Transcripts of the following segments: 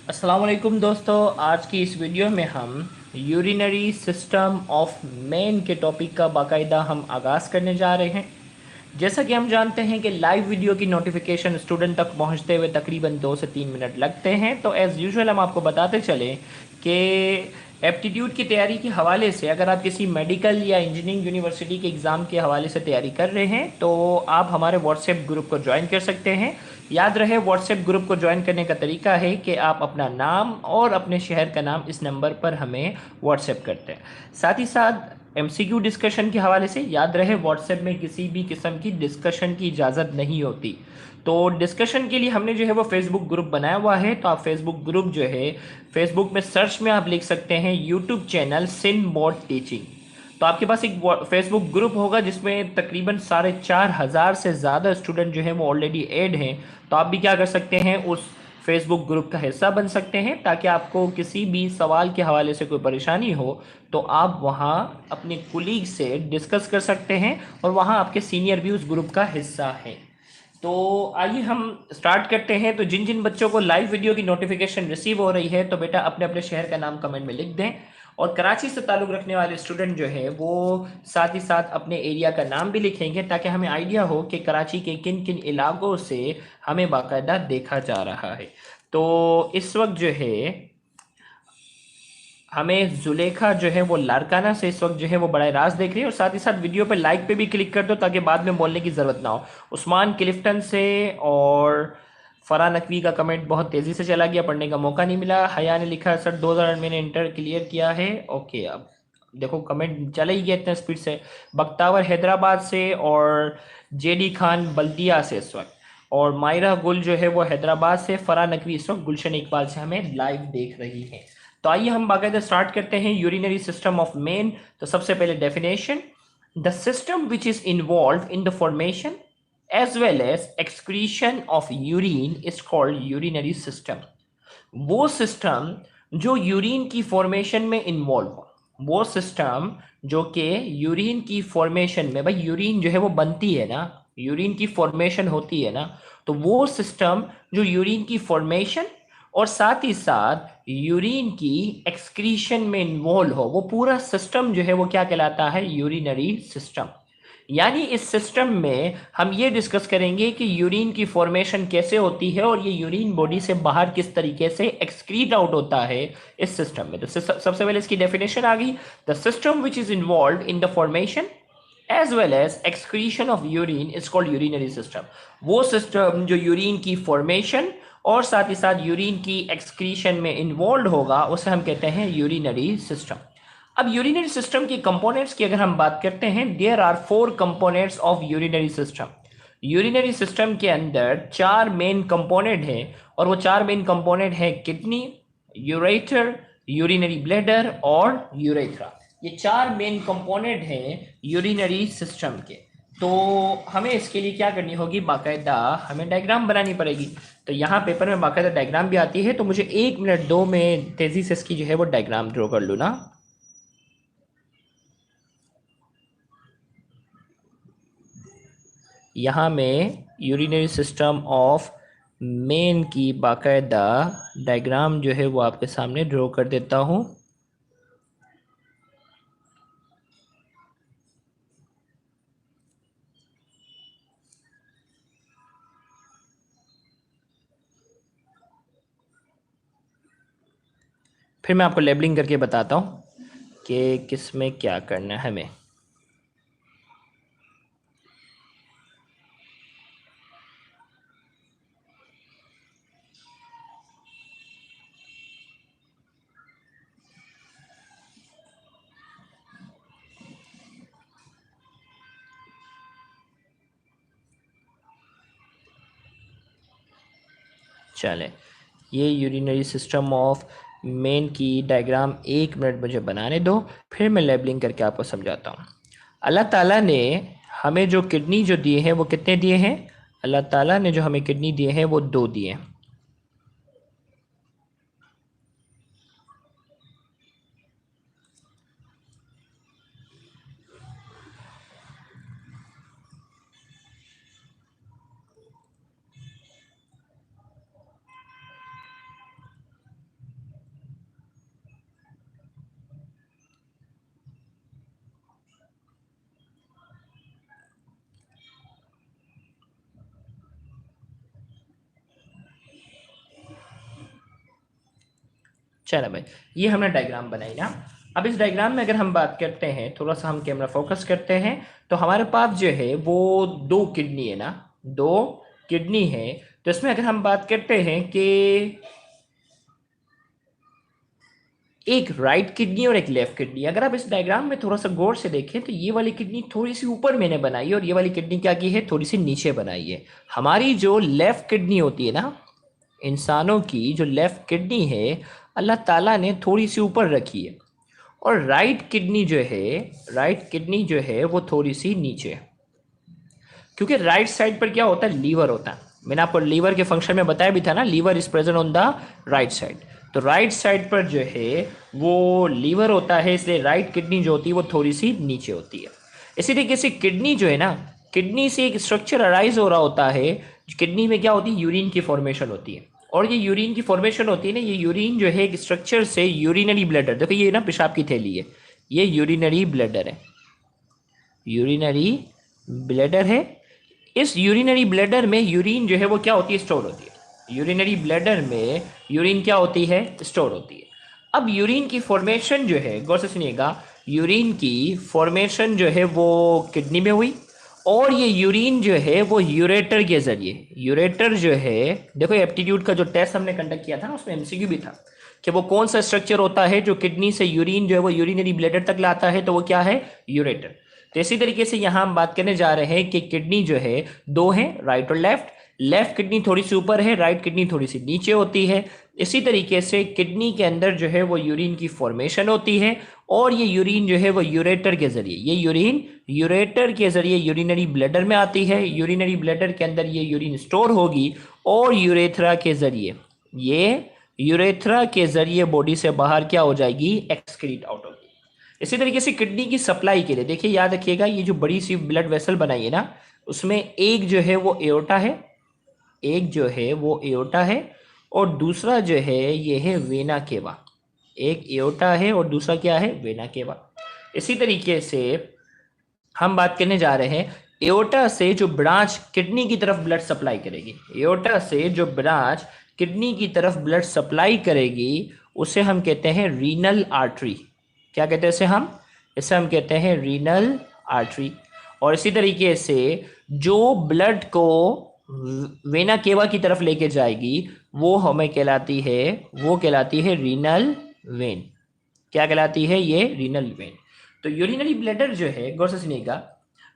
अस्सलाम वालेकुम दोस्तों। आज की इस वीडियो में हम यूरिनरी सिस्टम ऑफ मैन के टॉपिक का बाकायदा हम आगाज़ करने जा रहे हैं। जैसा कि हम जानते हैं कि लाइव वीडियो की नोटिफिकेशन स्टूडेंट तक पहुंचते हुए तकरीबन 2 से 3 मिनट लगते हैं। तो एज़ यूजुअल हम आपको बताते चलें कि एप्टीट्यूड की तैयारी के हवाले से अगर आप किसी मेडिकल या इंजीनियरिंग यूनिवर्सिटी के एग्ज़ाम के हवाले से तैयारी कर रहे हैं तो आप हमारे व्हाट्सएप ग्रुप को ज्वाइन कर सकते हैं। याद रहे, व्हाट्सएप ग्रुप को ज्वाइन करने का तरीका है कि आप अपना नाम और अपने शहर का नाम इस नंबर पर हमें व्हाट्सएप करते हैं। साथ ही साथ एमसीक्यू डिस्कशन के हवाले से याद रहे, व्हाट्सएप में किसी भी किस्म की डिस्कशन की इजाज़त नहीं होती। तो डिस्कशन के लिए हमने जो है वो फेसबुक ग्रुप बनाया हुआ है। तो आप फेसबुक ग्रुप जो है, फेसबुक में सर्च में आप लिख सकते हैं यूट्यूब चैनल सिन बोर्ड टीचिंग। तो आपके पास एक फेसबुक ग्रुप होगा जिसमें तकरीबन 4,500 से ज़्यादा स्टूडेंट जो हैं वो ऑलरेडी ऐड हैं। तो आप भी क्या कर सकते हैं, उस फेसबुक ग्रुप का हिस्सा बन सकते हैं ताकि आपको किसी भी सवाल के हवाले से कोई परेशानी हो तो आप वहाँ अपने कुलीग से डिस्कस कर सकते हैं और वहाँ आपके सीनियर भी उस ग्रुप का हिस्सा हैं। तो आइए हम स्टार्ट करते हैं। तो जिन जिन बच्चों को लाइव वीडियो की नोटिफिकेशन रिसीव हो रही है तो बेटा अपने अपने शहर का नाम कमेंट में लिख दें। और कराची से ताल्लुक़ रखने वाले स्टूडेंट जो है वो साथ ही साथ अपने एरिया का नाम भी लिखेंगे ताकि हमें आइडिया हो कि कराची के किन किन इलाकों से हमें बाकायदा देखा जा रहा है। तो इस वक्त जो है हमें जुलेखा जो है वो लारकाना से इस वक्त जो है वो बड़ा राज देख रही है। और साथ ही साथ वीडियो पे लाइक पे भी क्लिक कर दो ताकि बाद में बोलने की ज़रूरत ना हो। उस्मान क्लिफ्टन से और फरहान नकवी का कमेंट बहुत तेज़ी से चला गया, पढ़ने का मौका नहीं मिला। हया ने लिखा सर 2000 मैंने इंटर क्लियर किया है। ओके, अब देखो कमेंट चला ही गया इतने स्पीड से। बख्तावर हैदराबाद से और जेडी खान बल्दिया से इस वक्त, और मायरा गुल जो है वो हैदराबाद से, फरहान नकवी इस वक्त गुलशन इकबाल से हमें लाइव देख रही है। तो आइए हम बाकायदा स्टार्ट करते हैं यूरिनरी सिस्टम ऑफ मेन। तो सबसे पहले definition, the system which is involve in the formation as well as excretion of urine is called urinary system. वो सिस्टम जो यूरिन की फॉर्मेशन में इन्वॉल्व हो, वो सिस्टम जो कि यूरिन की फॉर्मेशन में, भाई यूरिन जो है वो बनती है ना, यूरिन की फॉर्मेशन होती है ना, तो वो सिस्टम जो यूरिन की फॉर्मेशन और साथ ही साथ यूरिन की एक्सक्रीशन में इन्वॉल्व हो, वो पूरा सिस्टम जो है वो क्या कहलाता है, यूरिनरी सिस्टम। यानी इस सिस्टम में हम ये डिस्कस करेंगे कि यूरिन की फॉर्मेशन कैसे होती है और ये यूरिन बॉडी से बाहर किस तरीके से एक्सक्रीट आउट होता है इस सिस्टम में। तो सबसे पहले इसकी डेफिनेशन आ गई, the system which is involve in the formation as well as excretion of urine is called urinary system. वो सिस्टम जो यूरिन की फॉर्मेशन और साथ ही साथ यूरिन की एक्सक्रीशन में इन्वॉल्व होगा उसे हम कहते हैं यूरिनरी सिस्टम। अब यूरिनरी सिस्टम के कंपोनेंट्स की अगर हम बात करते हैं, there are 4 components of urinary system. Urinary system के अंदर 4 मेन कंपोनेंट हैं और वो 4 मेन कंपोनेंट है किडनी, यूरेटर, यूरिनरी ब्लैडर और यूरेथ्रा। ये 4 मेन कंपोनेंट हैं यूरिनरी सिस्टम के। तो हमें इसके लिए क्या करनी होगी, बाकायदा हमें डायग्राम बनानी पड़ेगी। तो यहाँ पेपर में बाकायदा डायग्राम भी आती है, तो मुझे 1 मिनट 2 में तेज़ी से इसकी जो है वो डायग्राम ड्रॉ कर लूँ ना। यहाँ मैं यूरिनरी सिस्टम ऑफ मेन की बाकायदा डायग्राम जो है वो आपके सामने ड्रॉ कर देता हूँ। फिर मैं आपको लेबलिंग करके बताता हूँ कि किस में क्या करना है हमें। चले, ये यूरिनरी सिस्टम ऑफ मेन की डायग्राम 1 मिनट मुझे बनाने दो, फिर मैं लेबलिंग करके आपको समझाता हूँ। अल्लाह ताला ने हमें जो किडनी जो दिए हैं वो कितने दिए हैं, अल्लाह ताला ने जो हमें किडनी दिए हैं वो 2 दिए हैं। चलो भाई, ये हमने डायग्राम बनाई ना। अब इस डायग्राम में अगर हम बात करते हैं, थोड़ा सा हम कैमरा फोकस करते हैं, तो हमारे पास जो है वो दो किडनी है ना, दो किडनी है। तो इसमें अगर हम बात करते हैं कि एक राइट किडनी और एक लेफ्ट किडनी, अगर आप इस डायग्राम में थोड़ा सा गौर से देखें तो ये वाली किडनी थोड़ी सी ऊपर मैंने बनाई है और ये वाली किडनी क्या की है, थोड़ी सी नीचे बनाई है। हमारी जो लेफ्ट किडनी होती है ना, इंसानों की जो लेफ्ट किडनी है, अल्लाह ताला ने थोड़ी सी ऊपर रखी है। और राइट किडनी जो है, राइट किडनी जो है वो थोड़ी सी नीचे है। क्योंकि राइट साइड पर क्या होता है, लीवर होता है। मैंने आपको लीवर के फंक्शन में बताया भी था ना, liver is present on the right side. तो राइट साइड पर जो है वो लीवर होता है, इसलिए राइट किडनी जो होती है वो थोड़ी सी नीचे होती है। इसी तरीके से किडनी जो है ना, किडनी से एक स्ट्रक्चर अराइज हो रहा होता है। किडनी में क्या होती है, यूरिन की फॉर्मेशन होती है। और ये यूरिन की फॉर्मेशन होती है ना, ये यूरिन जो है एक स्ट्रक्चर से यूरिनरी ब्लैडर, देखो ये ना पेशाब की थैली है, ये यूरिनरी ब्लैडर है, यूरिनरी ब्लैडर है। इस यूरिनरी ब्लैडर में यूरिन जो है वो क्या होती है, स्टोर होती है। यूरिनरी ब्लैडर में यूरिन क्या होती है, स्टोर होती है। अब यूरिन की फॉर्मेशन जो है, गौर से सुनिएगा, यूरिन की फॉर्मेशन जो है वो किडनी में हुई। और ये यूरिन जो है वो यूरेटर के जरिए, यूरेटर जो है, देखो एप्टीट्यूड का जो टेस्ट हमने कंडक्ट किया था ना, उसमें एमसीक्यू भी था कि वो कौन सा स्ट्रक्चर होता है जो किडनी से यूरिन जो है वो यूरिनरी ब्लैडर तक लाता है, तो वो क्या है, यूरेटर। तो इसी तरीके से यहां हम बात करने जा रहे हैं कि किडनी जो है दो है, राइट और लेफ्ट। लेफ्ट किडनी थोड़ी सी ऊपर है, राइट किडनी थोड़ी सी नीचे होती है। इसी तरीके से किडनी के अंदर जो है वो यूरिन की फॉर्मेशन होती है। और ये यूरिन जो है वो यूरेटर के जरिए, ये यूरिन यूरेटर के जरिए यूरिनरी ब्लैडर में आती है। यूरिनरी ब्लैडर के अंदर ये यूरिन स्टोर होगी और यूरेथ्रा के जरिए, ये यूरेथ्रा के जरिए बॉडी से बाहर क्या हो जाएगी, एक्सक्रीट आउट होगी। इसी तरीके से किडनी की सप्लाई के लिए देखिए, याद रखिएगा, ये जो बड़ी सी ब्लड वेसल बनाई है ना, उसमें एक जो है वो एओर्टा है, एक जो है वो एओर्टा है, और दूसरा जो है ये है वेना केवा। एक एओर्टा है और दूसरा क्या है, वेना केवा। इसी तरीके से हम बात करने जा रहे हैं, एओर्टा से जो ब्रांच किडनी की तरफ ब्लड सप्लाई करेगी, एओर्टा से जो ब्रांच किडनी की तरफ ब्लड सप्लाई करेगी, उसे हम कहते हैं रीनल आर्टरी। क्या कहते हैं इसे हम कहते हैं रीनल आर्टरी। और इसी तरीके से जो ब्लड को वेना केवा की तरफ लेके जाएगी, वो हमें कहलाती है, वो कहलाती है रीनल वेन। क्या कहलाती है, ये रीनल वेन। तो यूरिनरी ब्लैडर जो है, गौर से सुनिएगा,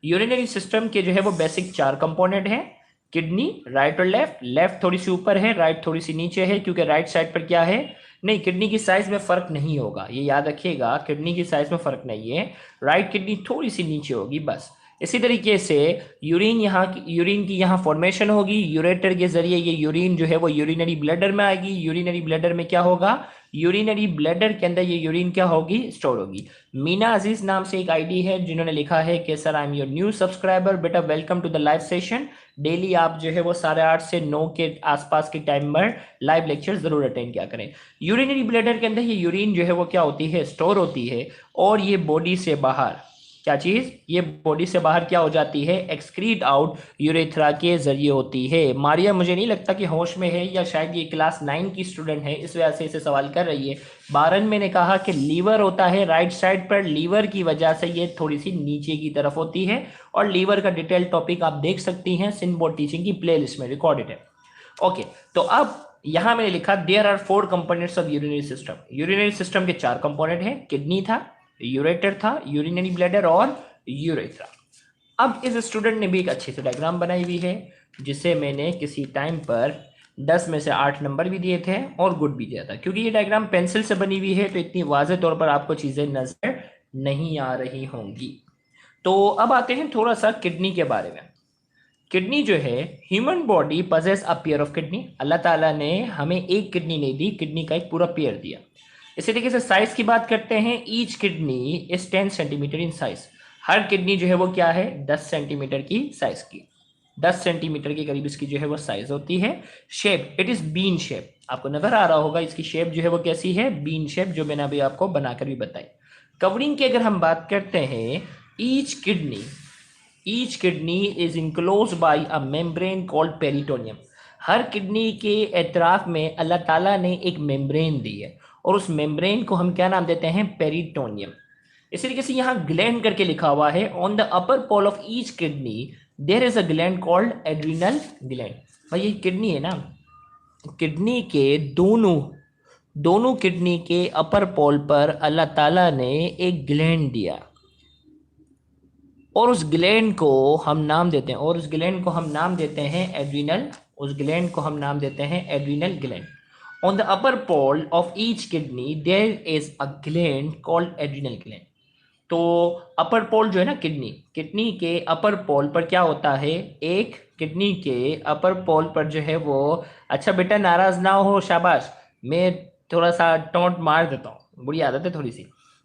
यूरिनरी सिस्टम के जो है वो बेसिक चार कंपोनेंट हैं। किडनी राइट और लेफ्ट, लेफ्ट थोड़ी सी ऊपर है, राइट थोड़ी सी नीचे है, क्योंकि राइट साइड पर क्या है, नहीं, किडनी की साइज में फर्क नहीं होगा, ये याद रखिएगा, किडनी की साइज में फर्क नहीं है, राइट किडनी थोड़ी सी नीचे होगी बस। इसी तरीके से यूरिन की यहाँ फॉर्मेशन होगी, यूरेटर के जरिए ये यूरिन जो है वो यूरिनरी ब्लैडर में आएगी। यूरिनरी ब्लैडर में क्या होगा, यूरिनरी ब्लैडर के अंदर ये यूरिन क्या होगी, स्टोर होगी। मीना अजीज नाम से एक आईडी है जिन्होंने लिखा है कि sir I am your new subscriber, बेटा welcome to the live session. Daily आप जो है वो 8:30 से 9 के आसपास के टाइम पर लाइव लेक्चर जरूर अटेंड किया करें। यूरिनरी ब्लैडर के अंदर ये यूरिन जो है वो क्या होती है, स्टोर होती है। और ये बॉडी से बाहर क्या चीज, ये बॉडी से बाहर क्या हो जाती है, एक्सक्रीट आउट यूरेथ्रा के जरिए होती है। मारिया मुझे नहीं लगता कि होश में है, या शायद ये क्लास 9 की स्टूडेंट है, इस वजह से इसे सवाल कर रही है। बारन मैंने कहा कि लीवर होता है राइट साइड पर, लीवर की वजह से ये थोड़ी सी नीचे की तरफ होती है। और लीवर का डिटेल टॉपिक आप देख सकती हैं सिंध बोर्ड टीचिंग की प्लेलिस्ट में रिकॉर्डेड है। ओके, तो अब यहां मैंने लिखा there are 4 components of urinary system. Urinary system के 4 कंपोनेंट हैं, किडनी था, यूरेटर था, यूरिनरी ब्लैडर और यूरेथ्रा। अब इस स्टूडेंट ने भी एक अच्छी सी डायग्राम बनाई हुई है, जिसे मैंने किसी टाइम पर 10 में से 8 नंबर भी दिए थे और गुड भी दिया था। क्योंकि ये डायग्राम पेंसिल से बनी हुई है तो इतनी वाज़ेह तौर पर आपको चीज़ें नजर नहीं आ रही होंगी। तो अब आते हैं थोड़ा सा किडनी के बारे में। किडनी जो है, human body possess a pair of kidney. Allah ताला ने हमें एक किडनी नहीं दी, किडनी का एक पूरा पेयर दिया। इसी तरीके से साइज की बात करते हैं, each kidney is 10 centimetre in size. Her kidney जो है वो क्या है, 10 सेंटीमीटर की साइज की, 10 सेंटीमीटर के करीब इसकी जो है वो साइज होती है। Shape, it is bean shape, आपको नजर आ रहा होगा इसकी शेप जो है वो कैसी है, बीन शेप, जो मैंने अभी आपको बनाकर भी बताई। कवरिंग की अगर हम बात करते हैं, each kidney is enclose by a membrane called peritoneum. Her kidney के एतराफ में अल्लाह ताला ने एक मेम्ब्रेन दी है, और उस मेम्ब्रेन को हम क्या नाम देते हैं, पेरिटोनियम। इसी तरीके से यहाँ ग्लैंड करके लिखा हुआ है, on the upper pole of each kidney there is a gland called adrenal gland. भाई ये किडनी है ना, किडनी के दोनों दोनों किडनी के अपर पोल पर अल्लाह ताला ने एक ग्लैंड दिया, और उस ग्लैंड को हम नाम देते हैं, और उस ग्लैंड को हम नाम देते हैं एड्रिनल, उस ग्लैंड को हम नाम देते हैं adrenal gland. On the upper pole of each kidney there is a gland called adrenal gland. तो अपर पोल जो है ना, किडनी किडनी के अपर पोल पर क्या होता है, एक किडनी के अपर पोल पर जो है वो, अच्छा बेटा नाराज ना हो, शाबाश, मैं थोड़ा सा टोंट मार देता हूँ, बुरी आदत है थोड़ी सी।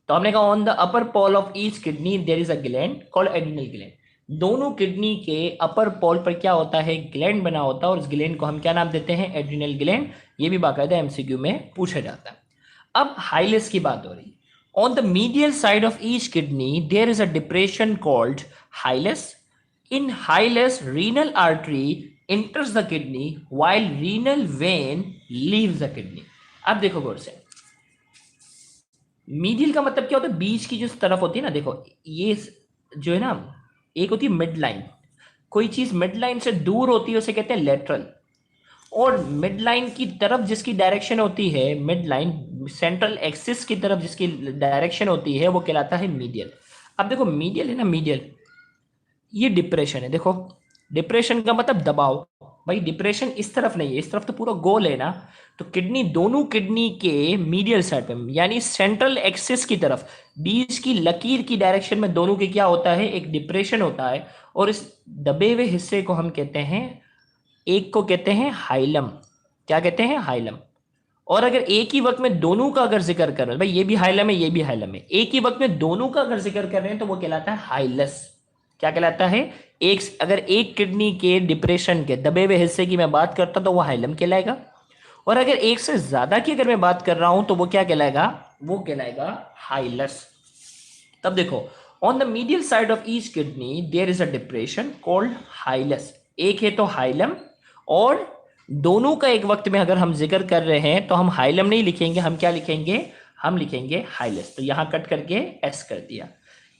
तो हमने कहा on the upper pole of each kidney there is a gland called adrenal gland. दोनों किडनी के अपर पोल पर क्या होता है, ग्लैंड बना होता है, और उस ग्लैंड को हम क्या नाम देते हैं, एड्रिनल ग्लैंड। ये भी बाकायदा एमसीक्यू में पूछा जाता है। अब हाइलेस की बात हो रही है। On the medial side of each kidney, there is a depression called hilus. In hilus, renal artery enters the kidney while renal vein leaves the kidney. अब देखो गौर से, मीडियल का मतलब क्या होता है, बीच की जो तरफ होती है ना, देखो ये जो है ना, एक होती है मिड लाइन, कोई चीज मिड लाइन से दूर होती है उसे कहते हैं लेटरल, और मिड लाइन की तरफ जिसकी डायरेक्शन होती है, मिड लाइन सेंट्रल एक्सिस की तरफ जिसकी डायरेक्शन होती है वो कहलाता है मीडियल। अब देखो मीडियल है ना, मीडियल ये डिप्रेशन है। देखो डिप्रेशन का मतलब दबाव, भाई डिप्रेशन इस तरफ नहीं है, इस तरफ तो पूरा गोल है ना। तो किडनी, दोनों किडनी के मीडियल साइड पे, यानी सेंट्रल एक्सिस की तरफ, बीच की लकीर की डायरेक्शन में दोनों के क्या होता है, एक डिप्रेशन होता है, और इस दबे हुए हिस्से को हम कहते हैं, एक को कहते हैं हाइलम। क्या कहते हैं, हाइलम। और अगर एक ही वक्त में दोनों का अगर जिक्र कर रहे हैं, भाई ये भी हाइलम है ये भी हाइलम है, एक ही वक्त में दोनों का अगर जिक्र कर रहे हैं तो वो कहलाता है हाइलस। क्या कहलाता है, एक, अगर एक किडनी के डिप्रेशन के दबे हुए हिस्से की मैं बात करता तो वो हाइलम कहलाएगा, और अगर एक से ज्यादा की अगर मैं बात कर रहा हूं तो वो क्या कहलाएगा, वो कहलाएगा हाइलस। तब देखो, on the medial side of each kidney there is a depression called hilus. एक है तो हाइलम, और दोनों का एक वक्त में अगर हम जिक्र कर रहे हैं तो हम हाइलम नहीं लिखेंगे, हम क्या लिखेंगे, हम लिखेंगे हाइलस। तो यहां कट करके एस कर दिया।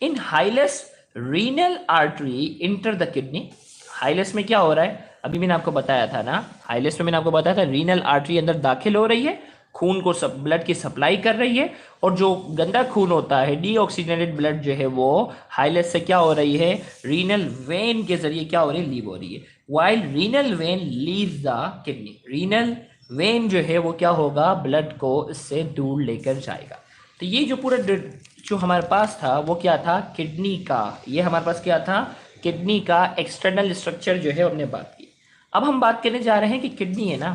In hilus renal artery enter the kidney. Hilus में क्या हो रहा है, अभी मैंने आपको बताया था ना, हाइलस में मैंने आपको बताया था रीनल आर्टरी अंदर दाखिल हो रही है, खून को सब ब्लड की सप्लाई कर रही है, और जो गंदा खून होता है, डीऑक्सीजनेटेड ब्लड जो है वो हाइलस से क्या हो रही है, रीनल वेन के जरिए क्या हो रही है, लीव हो रही है। While renal vein leaves the kidney, renal vein जो है वो क्या होगा, ब्लड को इससे दूर लेकर जाएगा। तो ये जो पूरा जो हमारे पास था वो क्या था, किडनी का, ये हमारे पास क्या था, किडनी का एक्सटर्नल स्ट्रक्चर जो है हमने बात की। अब हम बात करने जा रहे हैं कि किडनी है ना,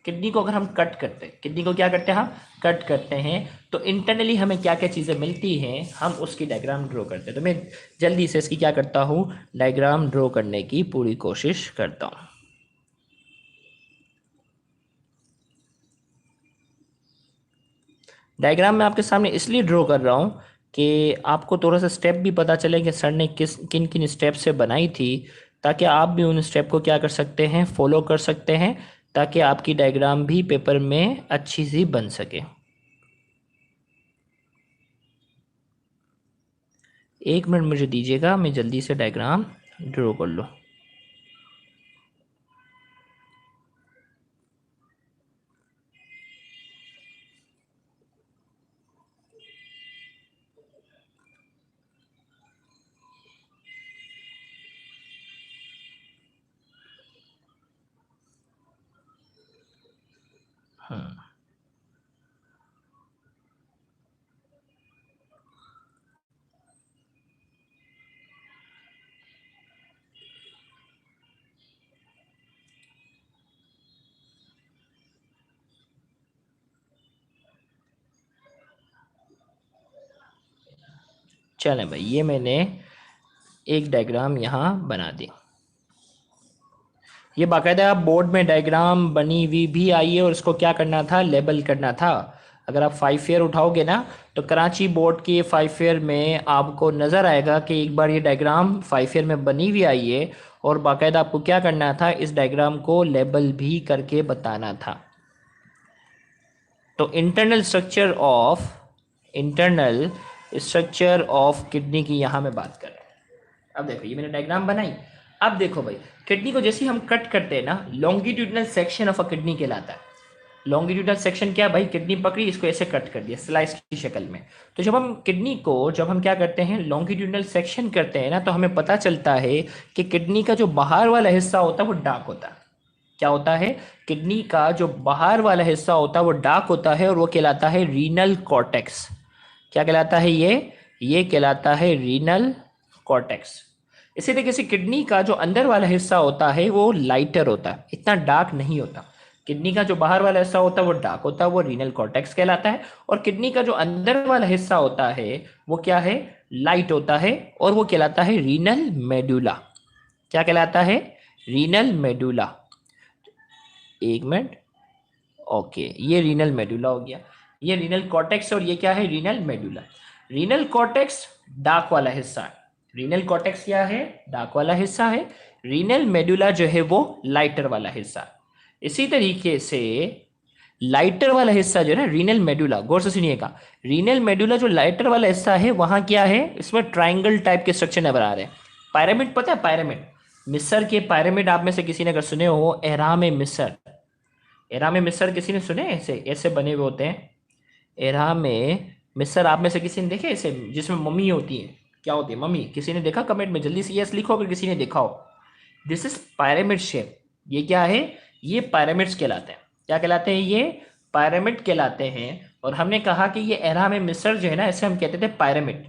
किडनी को अगर हम कट करते हैं, किडनी को क्या करते हैं, हम कट करते हैं, तो इंटरनली हमें क्या क्या चीज़ें मिलती हैं, हम उसकी डायग्राम ड्रॉ करते हैं। तो मैं जल्दी से इसकी क्या करता हूँ, डायग्राम ड्रॉ करने की पूरी कोशिश करता हूँ। डायग्राम मैं आपके सामने इसलिए ड्रॉ कर रहा हूँ कि आपको थोड़ा सा स्टेप भी पता चले कि सर ने किन किन स्टेप से बनाई थी, ताकि आप भी उन स्टेप को क्या कर सकते हैं, फॉलो कर सकते हैं, ताकि आपकी डायग्राम भी पेपर में अच्छी सी बन सके। एक मिनट मुझे दीजिएगा, मैं जल्दी से डायग्राम ड्रॉ कर लूँ। हाँ, चलें भाई, ये मैंने एक डायग्राम यहाँ बना दी। ये बाकायदा बोर्ड में डायग्राम बनी हुई भी आई है, और इसको क्या करना था, लेबल करना था। अगर आप 5 ईयर उठाओगे ना, तो कराची बोर्ड के 5 ईयर में आपको नज़र आएगा कि एक बार ये डायग्राम 5 ईयर में बनी हुई आई है, और बाकायदा आपको क्या करना था, इस डायग्राम को लेबल भी करके बताना था। तो इंटरनल स्ट्रक्चर ऑफ किडनी की यहाँ मैं बात कर रहा हूँ। अब देखो ये मैंने डायग्राम बनाई। अब देखो भाई, किडनी को जैसे हम कट करते हैं ना, longitudinal section of a kidney कहलाता है। लॉन्गिट्यूडनल सेक्शन क्या भाई, किडनी पकड़ी, इसको ऐसे कट कर दिया स्लाइस की शक्ल में। तो जब हम किडनी को क्या करते हैं, लॉन्गिट्यूडनल सेक्शन करते हैं ना, तो हमें पता चलता है कि किडनी का जो बाहर वाला हिस्सा होता है वो डार्क होता है। क्या होता है, किडनी का जो बाहर वाला हिस्सा होता है वो डार्क होता है और वो कहलाता है रीनल कॉर्टेक्स। क्या कहलाता है ये कहलाता है रीनल कॉर्टेक्स। इसी तरीके से किडनी का जो अंदर वाला हिस्सा होता है वो लाइटर होता है, इतना डार्क नहीं होता। किडनी का जो बाहर वाला हिस्सा होता है वो डार्क होता है, वो रीनल कॉर्टेक्स कहलाता है। और किडनी का जो अंदर वाला हिस्सा होता है वो क्या है, लाइट होता है, और वो कहलाता है रीनल मेडुला। क्या कहलाता है, रीनल मेडुला। एक मिनट, ओके, ये रीनल मेडुला हो गया। ये रीनल कॉर्टेक्स और ये क्या है, renal medulla. Renal cortex dark वाला हिस्सा है। रीनल कॉर्टेक्स क्या है, डार्क वाला हिस्सा है। रीनल मेडुला जो है वो लाइटर वाला हिस्सा है। इसी तरीके से लाइटर वाला हिस्सा जो है ना, रीनल मेडुला, गौर से सुनिएगा, रीनल मेडुला जो लाइटर वाला हिस्सा है वहां क्या है, इसमें ट्राइंगल टाइप के स्ट्रक्चर नजर आ रहे हैं। पायरामिड पता है, पायरामिड, मिस्र के पायरामिड आप में से किसी ने अगर सुने हो, एहराम मिस्र, एहराम मिस्र किसी ने सुने, ऐसे ऐसे बने हुए होते हैं एहराम मिस्र, आप में से किसी ने देखे ऐसे, जिसमें मम्मी होती है, क्या होती है मम्मी, किसी ने देखा, कमेंट में जल्दी से यस लिखो अगर किसी ने देखा हो। This is pyramid shape. ये क्या है, ये पायरामिड्स कहलाते हैं। क्या कहलाते हैं, ये पायरामिड कहलाते हैं। और हमने कहा कि ये एहराम मिस्र जो है ना, ऐसे हम कहते थे पायरामिड।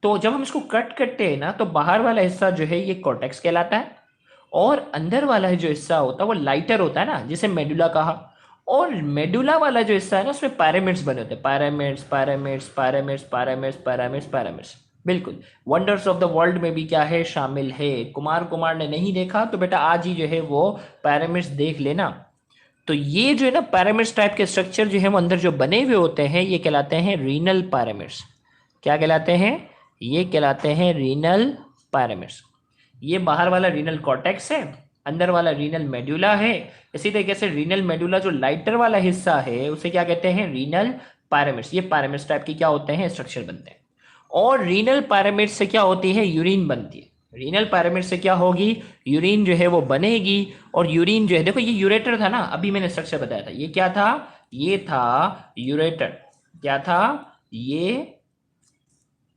तो जब हम इसको कट करते हैं ना, तो बाहर वाला हिस्सा जो है ये कॉर्टेक्स कहलाता है, और अंदर वाला जो हिस्सा होता है वो लाइटर होता है ना, जिसे मेडुला कहा। और मेडुला वाला जो हिस्सा है ना, उसमें पैरामिड्स बने होते हैं, pyramids pyramids pyramids pyramids pyramids pyramids. बिल्कुल, वंडर्स ऑफ द वर्ल्ड में भी क्या है, शामिल है। कुमार ने नहीं देखा तो बेटा आज ही जो है वो पैरामिड्स देख लेना। तो ये जो है ना पैरामिड्स टाइप के स्ट्रक्चर जो है वो अंदर जो बने हुए होते हैं, ये कहलाते हैं रीनल पैरामिड्स। क्या कहलाते हैं, ये कहलाते हैं रीनल पैरामिड्स। ये बाहर वाला रीनल कॉर्टेक्स है, अंदर वाला रीनल मेडुला है। इसी तरीके से रीनल मेडुला जो लाइटर वाला हिस्सा है उसे क्या कहते हैं, रीनल पैरामिड्स। ये पैरामिड्स टाइप की क्या होते हैं, स्ट्रक्चर बनते हैं। और रीनल पैरामिड्स से क्या होती है, यूरिन बनती है। रीनल पैरामिड से क्या होगी, यूरिन जो है वो बनेगी। और यूरिन जो है, देखो ये यूरेटर था ना, अभी मैंने स्ट्रक्चर बताया था, ये क्या था, ये था यूरेटर। क्या था, ये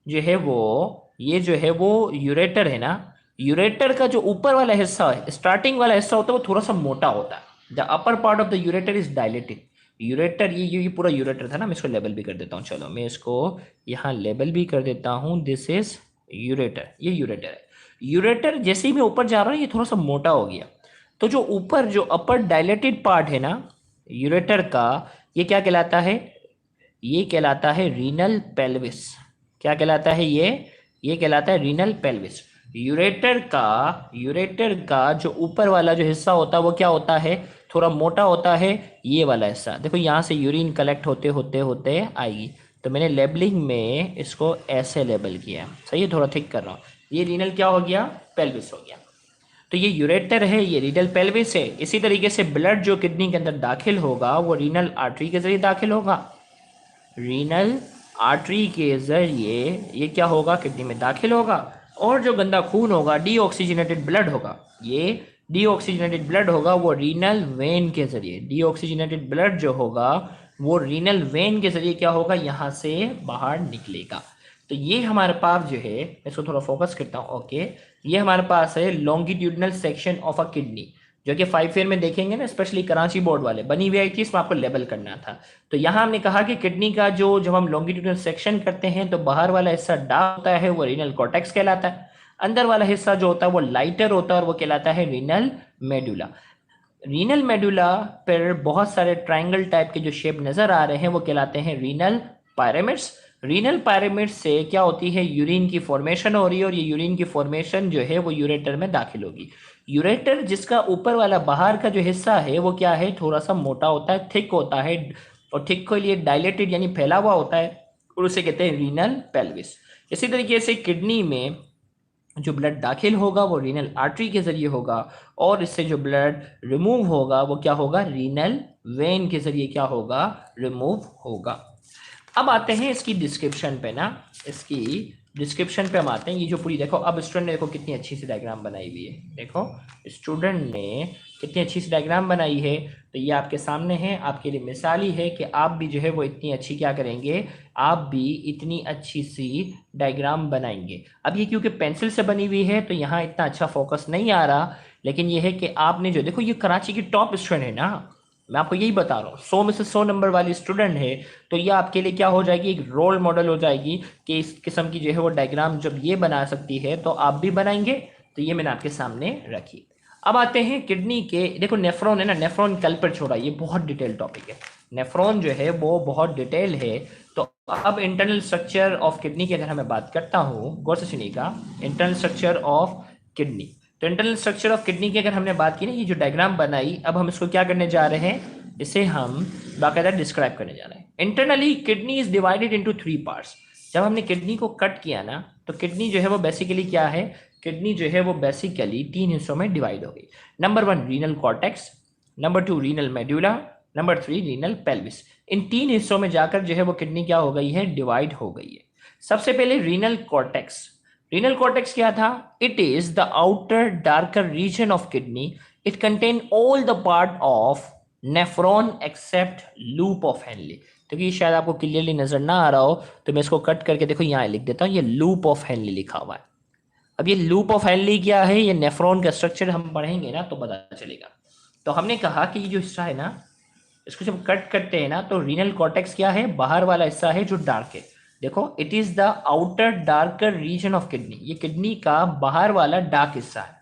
जो है वो, ये जो है वो यूरेटर है ना। यूरेटर का जो ऊपर वाला हिस्सा है, स्टार्टिंग वाला हिस्सा होता है, वो थोड़ा सा मोटा होता है। The upper part of the ureter is dilated. Ureter, ये पूरा यूरेटर था ना, मैं इसको लेबल भी कर देता हूँ। चलो मैं इसको यहाँ लेबल भी कर देता हूँ। दिस इज यूरेटर, ये यूरेटर है। यूरेटर जैसे ही मैं ऊपर जा रहा हूँ ये थोड़ा सा मोटा हो गया। तो जो ऊपर जो अपर डायलेटेड पार्ट है ना यूरेटर का, ये क्या कहलाता है, ये कहलाता है रीनल पेल्विस। क्या कहलाता है ये कहलाता है रीनल पेल्विस। यूरेटर का जो ऊपर वाला जो हिस्सा होता है वो क्या होता है, थोड़ा मोटा होता है। ये वाला हिस्सा देखो, यहाँ से यूरिन कलेक्ट होते होते होते आएगी। तो मैंने लेबलिंग में इसको ऐसे लेबल किया, सही है, थोड़ा थिक कर रहा हूँ। ये रीनल क्या हो गया, पेल्विस हो गया। तो ये यूरेटर है, ये रीनल पेल्विस है। इसी तरीके से ब्लड जो किडनी के अंदर दाखिल होगा वो रीनल आर्टरी के जरिए दाखिल होगा। रीनल आर्टरी के जरिए ये क्या होगा, किडनी में दाखिल होगा। और जो गंदा खून होगा, डीऑक्सीजनेटेड ब्लड होगा, ये डीऑक्सीजनेटेड ब्लड होगा वो रीनल वेन के जरिए, डीऑक्सीजनेटेड ब्लड जो होगा वो रीनल वेन के जरिए क्या होगा, यहाँ से बाहर निकलेगा। तो ये हमारे पास जो है, मैं इसको थोड़ा फोकस करता हूँ, ओके, ये हमारे पास है longitudinal section of a kidney, जो कि 5 ईयर में देखेंगे ना, स्पेशली कराची बोर्ड वाले बनी हुई आई थी, इसमें आपको लेबल करना था। तो यहाँ हमने कहा कि किडनी का जो जब हम लॉन्गिट्यूडनल सेक्शन करते हैं तो बाहर वाला हिस्सा डार्क होता है, वो रीनल कॉर्टेक्स कहलाता है। अंदर वाला हिस्सा जो होता है वो लाइटर होता है और वो कहलाता है रीनल मेडुला। रीनल मेडुला पर बहुत सारे ट्राइंगल टाइप के जो शेप नजर आ रहे हैं वो कहलाते हैं रीनल पायरामिड्स। रीनल पायरामिड से क्या होती है, यूरिन की फॉर्मेशन हो रही है, और ये यूरिन की फॉर्मेशन जो है वो यूरेटर में दाखिल होगी। यूरेटर जिसका ऊपर वाला बाहर का जो हिस्सा है वो क्या है, थोड़ा सा मोटा होता है, थिक होता है, और थिक के लिए डायलेटेड यानी फैला हुआ होता है, और उसे कहते हैं रीनल पेल्विस। इसी तरीके से किडनी में जो ब्लड दाखिल होगा वो रीनल आर्टरी के जरिए होगा, और इससे जो ब्लड रिमूव होगा वो क्या होगा, रीनल वेन के जरिए क्या होगा, रिमूव होगा। अब आते हैं इसकी डिस्क्रिप्शन पे ना, इसकी डिस्क्रिप्शन पे हम आते हैं। ये जो पूरी देखो, अब स्टूडेंट ने देखो कितनी अच्छी सी डायग्राम बनाई हुई है, देखो स्टूडेंट ने कितनी अच्छी सी डायग्राम बनाई है। तो ये आपके सामने है, आपके लिए मिसाली है कि आप भी जो है वो इतनी अच्छी क्या करेंगे, आप भी इतनी अच्छी सी डायग्राम बनाएंगे। अब ये क्योंकि पेंसिल से बनी हुई है तो यहाँ इतना अच्छा फोकस नहीं आ रहा, लेकिन ये है कि आपने जो देखो, ये कराची की टॉप स्टूडेंट है ना, मैं आपको यही बता रहा हूँ, 100 में से 100 नंबर वाली स्टूडेंट है। तो ये आपके लिए क्या हो जाएगी, एक रोल मॉडल हो जाएगी कि इस किस्म की जो है वो डायग्राम जब ये बना सकती है तो आप भी बनाएंगे। तो ये मैंने आपके सामने रखी। अब आते हैं किडनी के, देखो नेफ्रॉन है ना, नेफ्रॉन कल पर छोड़ा, ये बहुत डिटेल टॉपिक है। नेफ्रॉन जो है वो बहुत डिटेल है। तो अब इंटरनल स्ट्रक्चर ऑफ किडनी की अगर मैं बात करता हूँ, गौर से सुनिएगा, इंटरनल स्ट्रक्चर ऑफ किडनी। तो इंटरनल स्ट्रक्चर ऑफ किडनी की अगर हमने बात की ना, ये जो डायग्राम बनाई, अब हम इसको क्या करने जा रहे हैं, इसे हम बाकायदा डिस्क्राइब करने जा रहे हैं। Internally kidney is divided into 3 parts. जब हमने किडनी को कट किया ना, तो किडनी जो है वो बेसिकली क्या है, किडनी जो है वो बेसिकली 3 हिस्सों में डिवाइड हो गई। Number 1 renal cortex, number 2 renal medulla, number 3 renal pelvis. इन 3 हिस्सों में जाकर जो है वो किडनी क्या हो गई है, डिवाइड हो गई है। सबसे पहले रीनल कॉर्टेक्स। रीनल कॉर्टेक्स क्या था, it is the outer darker region of kidney, it contain all the part of nephron except loop of Henle. तो ये शायद आपको क्लियरली नजर ना आ रहा हो, तो मैं इसको कट करके देखो यहाँ लिख देता हूँ, ये लूप ऑफ हेनली लिखा हुआ है। अब ये लूप ऑफ हेनली क्या है, ये नेफ्रॉन का स्ट्रक्चर हम पढ़ेंगे ना तो पता चलेगा। तो हमने कहा कि ये जो हिस्सा है ना, इसको जब कट करते हैं ना, तो रीनल कॉर्टेक्स क्या है, बाहर वाला हिस्सा है जो डार्क है। देखो, it is the outer darker region of kidney, ये किडनी का बाहर वाला डार्क हिस्सा है।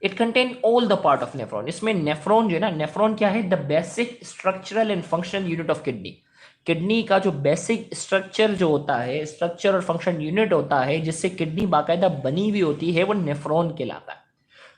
It contain all the part of nephron, इसमें नेफ्रॉन जो है ना, नेफ्रॉन क्या है, the basic structural and functional unit of kidney. Kidney का जो बेसिक स्ट्रक्चर जो होता है, स्ट्रक्चर और फंक्शन यूनिट होता है जिससे किडनी बाकायदा बनी हुई होती है, वो नेफ्रॉन कहलाता है।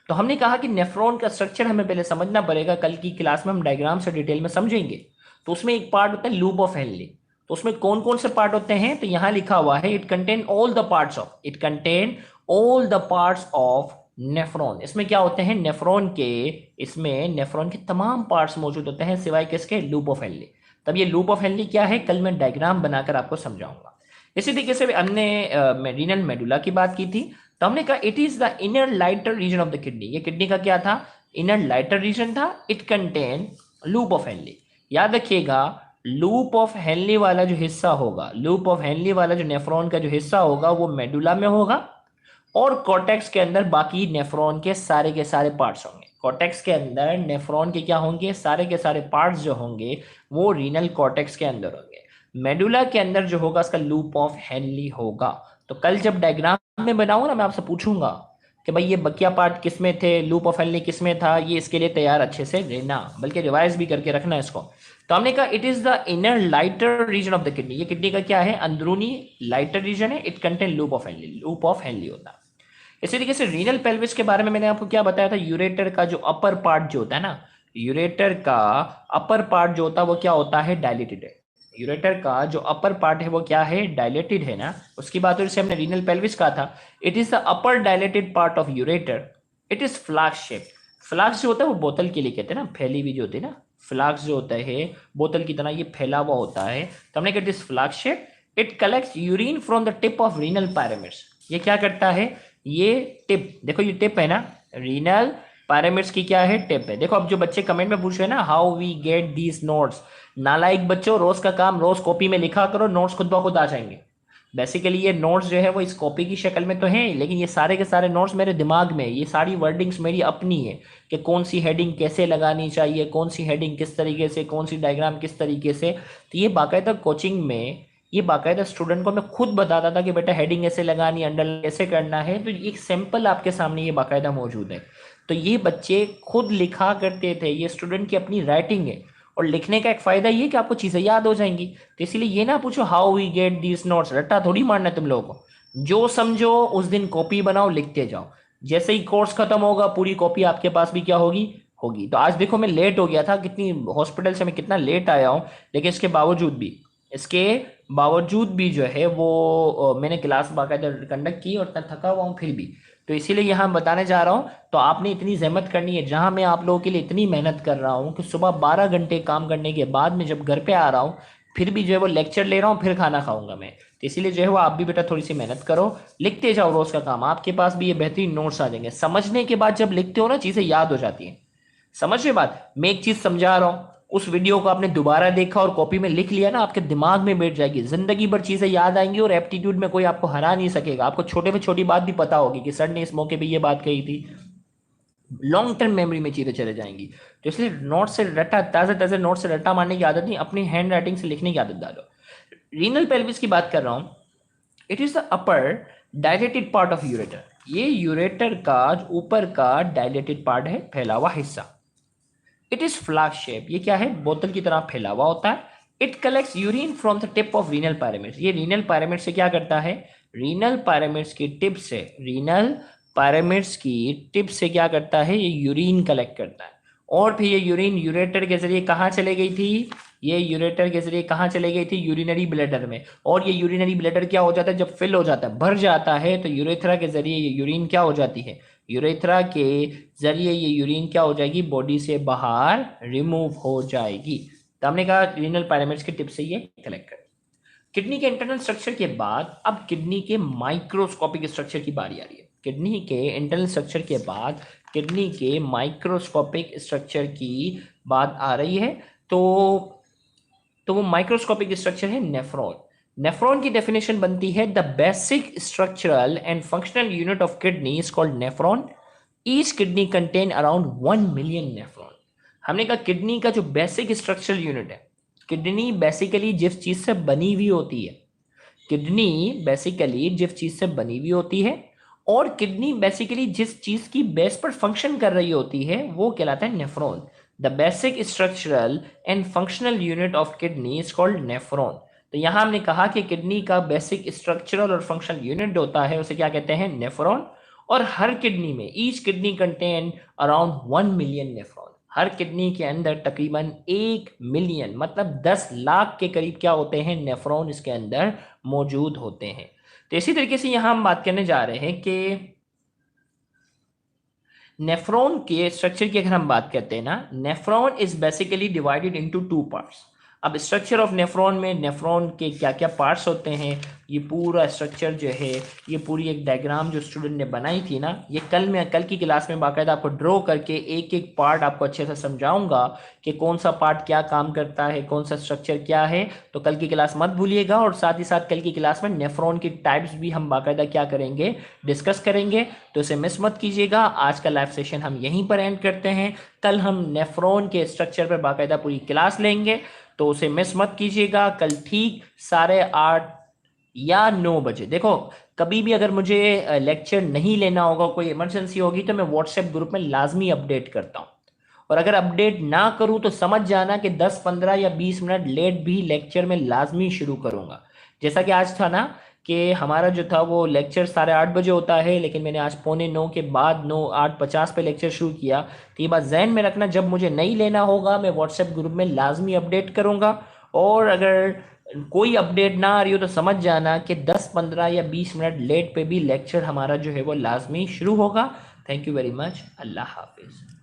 तो हमने कहा कि नेफ्रॉन का स्ट्रक्चर हमें पहले समझना पड़ेगा, कल की क्लास में हम डायग्राम से डिटेल में समझेंगे। तो उसमें एक पार्ट होता है लूप ऑफ हेनली। तो उसमें कौन कौन से पार्ट होते हैं, तो यहां लिखा हुआ है, it contain all the parts of, it contain all the parts of nephron. इसमें क्या होते हैं, नेफ्रॉन के, इसमें नेफ्रॉन के तमाम पार्ट्स मौजूद होते हैं सिवाय किसके, लूप ऑफ हेनली। तब ये लूप ऑफ हेनली क्या है, कल मैं डायग्राम बनाकर आपको समझाऊंगा। इसी तरीके से हमने रीनल मेडुला की बात की थी। तो हमने कहा it is the inner lighter region of the kidney, ये किडनी का क्या था, इनर लाइटर रीजन था। It contain loop of Henle. याद रखिएगा, लूप ऑफ हेनली वाला जो हिस्सा होगा, लूप ऑफ हेनली वाला जो नेफ्रॉन का जो हिस्सा होगा वो मेडुला में होगा, और कॉर्टेक्स के अंदर बाकी नेफ्रॉन के सारे पार्ट्स होंगे। कॉर्टेक्स के अंदर नेफ्रॉन के क्या होंगे, सारे के सारे पार्ट्स जो होंगे वो रीनल कॉर्टेक्स के अंदर होंगे। मेडुला के अंदर जो होगा उसका लूप ऑफ हेनली होगा। तो कल जब डायग्राम में बनाऊंगा ना, मैं आपसे पूछूंगा कि भाई ये बकिया पार्ट किसमें थे, लूप ऑफ हेनली किसमें था, ये इसके लिए तैयार अच्छे से रहना, बल्कि रिवाइज भी करके रखना इसको। तो हमने कहा it is the inner lighter region of the kidney, ये किडनी का क्या है, अंदरूनी लाइटर रीजन है। It contain loop of Henle, loop of Henle होता है। इसी तरीके से रीनल पेल्विस के बारे में मैंने आपको क्या बताया था, यूरेटर का जो अपर पार्ट जो होता है ना, यूरेटर का अपर पार्ट जो होता है वो क्या होता है, डायलेटेड है। यूरेटर का जो अपर पार्ट है वो क्या है, डायलेटेड है ना। उसकी बात हुई, हमने रीनल पेल्विस कहा था, it is the upper dilated part of ureter. It is flask shape. Flask जो होता है वो बोतल के लिए कहते हैं ना, फैली हुई जो होती है ना, फ्लास्क जो होता है बोतल की तरह ये फैला हुआ होता है। तो हमने कहा it is flask shape. It collects urine from the tip of renal pyramids. ये क्या करता है, ये टिप, देखो ये टिप है ना, रीनल पायरामिड्स की क्या है, टिप है। देखो अब जो बच्चे कमेंट में पूछ रहे हैं ना, how we get these notes, नालायक बच्चों, रोज का काम रोज कॉपी में लिखा करो, नोट्स खुद ब खुद आ जाएंगे। बेसिकली ये नोट्स जो है वो इस कॉपी की शक्ल में तो हैं, लेकिन ये सारे के सारे नोट्स मेरे दिमाग में, ये सारी वर्डिंग्स मेरी अपनी है कि कौन सी हेडिंग कैसे लगानी चाहिए, कौन सी हेडिंग किस तरीके से, कौन सी डायग्राम किस तरीके से। तो ये बाकायदा कोचिंग में, ये बाकायदा स्टूडेंट को मैं खुद बताता था कि बेटा हेडिंग ऐसे लगानी, अंडरलाइन कैसे करना है। तो एक सैंपल आपके सामने ये बाकायदा मौजूद है। तो ये बच्चे खुद लिखा करते थे, ये स्टूडेंट की अपनी राइटिंग है। और लिखने का एक फायदा ये कि आपको चीजें याद हो जाएंगी। तो इसलिए ये ना पूछो how we get these notes, रट्टा थोड़ी मारना है तुम लोगों को। जो समझो उस दिन कॉपी बनाओ, लिखते जाओ। जैसे ही कोर्स खत्म होगा पूरी कॉपी आपके पास भी क्या होगी, होगी। तो आज देखो मैं लेट हो गया था, कितनी हॉस्पिटल से मैं कितना लेट आया हूँ, लेकिन इसके बावजूद भी जो है वो मैंने क्लास बाकायदा कंडक्ट की और इतना थका हुआ हूँ फिर भी। तो इसीलिए यहाँ बताने जा रहा हूँ, तो आपने इतनी जहमत करनी है, जहाँ मैं आप लोगों के लिए इतनी मेहनत कर रहा हूँ कि सुबह 12 घंटे काम करने के बाद में जब घर पे आ रहा हूँ, फिर भी जो है वो लेक्चर ले रहा हूँ, फिर खाना खाऊंगा मैं। तो इसीलिए जो है वो आप भी बेटा थोड़ी सी मेहनत करो, लिखते जाओ रोज का काम, आपके पास भी ये बेहतरीन नोट्स आ जाएंगे। समझने के बाद जब लिखते हो ना, चीजें याद हो जाती हैं। समझ रहे बात, मैं एक चीज समझा रहा हूँ, उस वीडियो को आपने दोबारा देखा और कॉपी में लिख लिया ना, आपके दिमाग में बैठ जाएगी, जिंदगी भर चीजें याद आएंगी, और एप्टीट्यूड में कोई आपको हरा नहीं सकेगा। आपको छोटे में छोटी बात भी पता होगी कि सर ने इस मौके पे ये बात कही थी, लॉन्ग टर्म मेमोरी में चीजें चले जाएंगी। तो इसलिए नोट से रट्टा, ताजे ताजे नोट से रट्टा मारने की आदत नहीं, अपनी हैंड राइटिंग से लिखने की आदत डालो। रीनल पेल्विस की बात कर रहा हूं, it is the upper dilated part of ureter. ये यूरेटर का ऊपर का डायलेटेड पार्ट है, फैला हुआ हिस्सा। इट इज फ्लास्क शेप, ये क्या है, बोतल की तरह फैला हुआ होता है। It collects urine from the tip of renal pyramids. ये रीनल पायरामिड से क्या करता है, रीनल पायरामिड्स की टिप से, रीनल पायरामिड्स की टिप से क्या करता है, ये यूरिन कलेक्ट करता है। और फिर ये यूरिन यूरेटर के जरिए कहाँ चले गई थी, ये यूरेटर के जरिए कहाँ चले गई थी, यूरिनरी ब्लैडर में। और ये यूरिनरी ब्लैडर क्या हो जाता है, जब फिल हो जाता है, भर जाता है, तो यूरेथ्रा के जरिए ये यूरिन क्या हो जाती है, यूरेथ्रा के जरिए ये यूरिन क्या हो जाएगी, बॉडी से बाहर रिमूव हो जाएगी। तो हमने कहा रीनल पायरामिड्स के टिप से ये कलेक्ट कर। किडनी के इंटरनल स्ट्रक्चर के बाद अब किडनी के माइक्रोस्कोपिक स्ट्रक्चर की बारी आ रही है। किडनी के इंटरनल स्ट्रक्चर के बाद किडनी के माइक्रोस्कोपिक स्ट्रक्चर की बात आ रही है। तो वो माइक्रोस्कोपिक स्ट्रक्चर है नेफ्रॉन। नेफ्रॉन की डेफिनेशन बनती है, the basic structural and functional unit of kidney is called nephron. Each kidney contain around 1 million nephron. हमने कहा किडनी का जो बेसिक स्ट्रक्चरल यूनिट है, किडनी बेसिकली जिस चीज से बनी हुई होती है, किडनी बेसिकली जिस चीज से बनी हुई होती है, और किडनी बेसिकली जिस चीज की बेस पर फंक्शन कर रही होती है, वो कहलाता है nephron. The basic structural and functional unit of kidney is called nephron. तो यहां हमने कहा कि किडनी का बेसिक स्ट्रक्चरल और फंक्शनल यूनिट होता है, उसे क्या कहते हैं, नेफ्रॉन। और हर किडनी में, each kidney contain around 1 million nephron. हर किडनी के अंदर तकरीबन 1 मिलियन मतलब 10 लाख के करीब क्या होते हैं, नेफ्रॉन इसके अंदर मौजूद होते हैं। तो इसी तरीके से यहां हम बात करने जा रहे हैं कि नेफ्रॉन के स्ट्रक्चर की अगर हम बात करते हैं ना, nephron is basically divided into 2 parts. अब स्ट्रक्चर ऑफ नेफ्रॉन में नेफ्रॉन के क्या क्या पार्ट्स होते हैं, ये पूरा स्ट्रक्चर जो है, ये पूरी एक डायग्राम जो स्टूडेंट ने बनाई थी ना, ये कल की क्लास में बाकायदा आपको ड्रॉ करके एक एक पार्ट आपको अच्छे से समझाऊंगा कि कौन सा पार्ट क्या काम करता है, कौन सा स्ट्रक्चर क्या है। तो कल की क्लास मत भूलिएगा, और साथ ही साथ कल की क्लास में नेफ्रॉन की टाइप्स भी हम बाकायदा क्या करेंगे, डिस्कस करेंगे। तो इसे मिस मत कीजिएगा। आज का लाइव सेशन हम यहीं पर एंड करते हैं। कल हम नेफ्रॉन के स्ट्रक्चर पर बाकायदा पूरी क्लास लेंगे, तो उसे मिस मत कीजिएगा। कल ठीक 8:30 या 9 बजे। देखो, कभी भी अगर मुझे लेक्चर नहीं लेना होगा, कोई इमरजेंसी होगी, तो मैं व्हाट्सएप ग्रुप में लाजमी अपडेट करता हूँ। और अगर अपडेट ना करूँ तो समझ जाना कि 10, 15 या 20 मिनट लेट भी लेक्चर में लाजमी शुरू करूँगा। जैसा कि आज था ना कि हमारा जो था वो लेक्चर 8:30 बजे होता है, लेकिन मैंने आज 8:45 के बाद 8:50 पे लेक्चर शुरू किया। तो ये बात जहन में रखना, जब मुझे नहीं लेना होगा मैं व्हाट्सएप ग्रुप में लाजमी अपडेट करूँगा। और अगर कोई अपडेट ना आ रही हो तो समझ जाना कि 10, 15 या 20 मिनट लेट पे भी लेक्चर हमारा जो है वो लाजमी शुरू होगा। Thank you very much. Allah हाफिज़।